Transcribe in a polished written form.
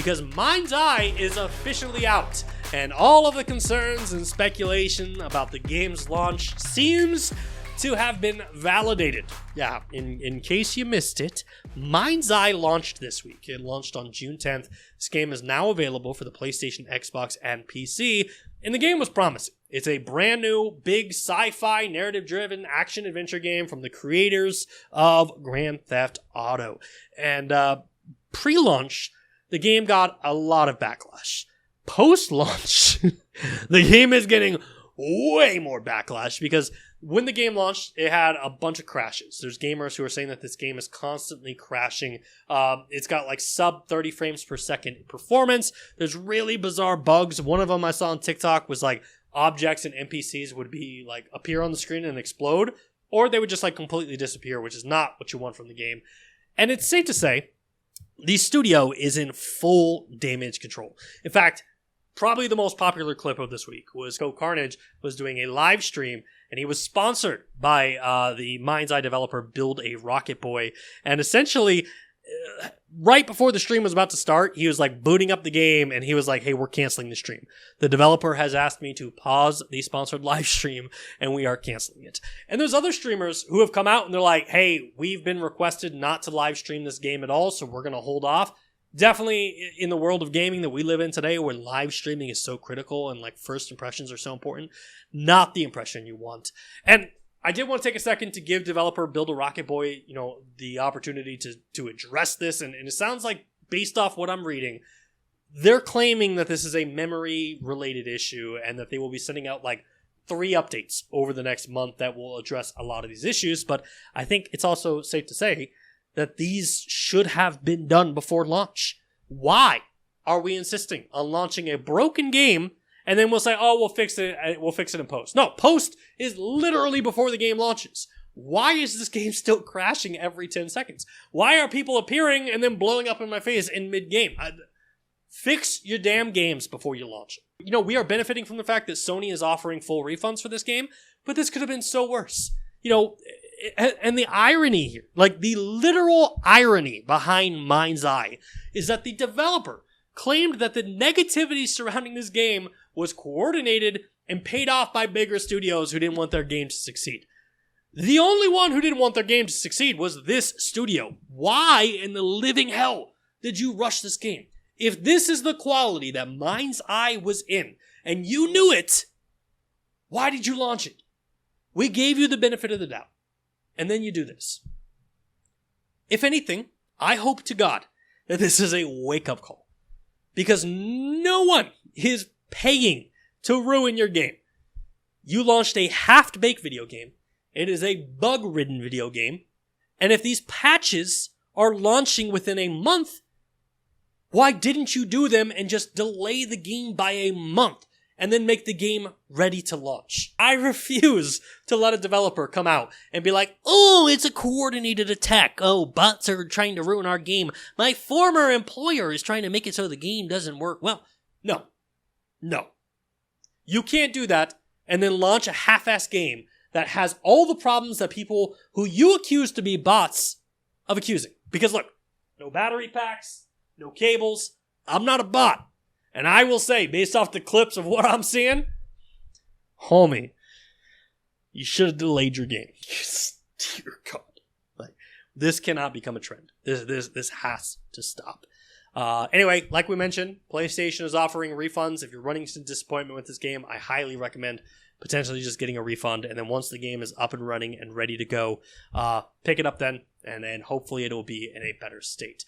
because Mindseye is officially out, and all of the concerns and speculation about the game's launch seems to have been validated. Yeah, in case you missed it, Mindseye launched this week. It launched on June 10th. This game is now available for the PlayStation, Xbox, and PC, and the game was promising. It's a brand new, big sci-fi, narrative-driven action-adventure game from the creators of Grand Theft Auto. And pre-launch, the game got a lot of backlash. Post-launch, the game is getting way more backlash because when the game launched, it had a bunch of crashes. There's gamers who are saying that this game is constantly crashing. It's got like sub 30 frames per second performance. There's really bizarre bugs. One of them I saw on TikTok was like objects and NPCs would be like appear on the screen and explode, or they would just like completely disappear, which is not what you want from the game. And it's safe to say, the studio is in full damage control. In fact, probably the most popular clip of this week was Carnage was doing a live stream, and he was sponsored by the Mindseye developer Build a Rocket Boy. And essentially, right before the stream was about to start, he was like booting up the game, and he was like, hey, we're canceling the stream. The developer has asked me to pause the sponsored live stream, and we are canceling it. And there's other streamers who have come out, and they're like, hey, we've been requested not to live stream this game at all, so we're going to hold off. Definitely in the world of gaming that we live in today, where live streaming is so critical and like first impressions are so important, not the impression you want. And I did want to take a second to give developer Build a Rocket Boy, the opportunity to address this. And it sounds like, based off what I'm reading, they're claiming that this is a memory related issue and that they will be sending out like 3 updates over the next month that will address a lot of these issues. But I think it's also safe to say that these should have been done before launch. Why are we insisting on launching a broken game and then we'll say, oh, we'll fix it in post? No, post is literally before the game launches. Why is this game still crashing every 10 seconds? Why are people appearing and then blowing up in my face in mid-game? Fix your damn games before you launch it. We are benefiting from the fact that Sony is offering full refunds for this game, but this could have been so worse. And the irony here, like the literal irony behind Mindseye, is that the developer claimed that the negativity surrounding this game was coordinated and paid off by bigger studios who didn't want their game to succeed. The only one who didn't want their game to succeed was this studio. Why in the living hell did you rush this game? If this is the quality that Mindseye was in, and you knew it, why did you launch it? We gave you the benefit of the doubt. And then you do this. If anything, I hope to God that this is a wake-up call. Because no one is paying to ruin your game. You launched a half-baked video game. It is a bug-ridden video game. And if these patches are launching within a month, why didn't you do them and just delay the game by a month? And then make the game ready to launch. I refuse to let a developer come out and be like, oh, it's a coordinated attack. Oh, bots are trying to ruin our game. My former employer is trying to make it so the game doesn't work. Well, no. You can't do that and then launch a half-assed game that has all the problems that people who you accuse to be bots of accusing. Because look, no battery packs, no cables. I'm not a bot. And I will say, based off the clips of what I'm seeing, homie, you should have delayed your game. Dear God. Like, this cannot become a trend. This has to stop. Anyway, like we mentioned, PlayStation is offering refunds. If you're running into disappointment with this game, I highly recommend potentially just getting a refund. And then once the game is up and running and ready to go, pick it up then. And then hopefully it will be in a better state.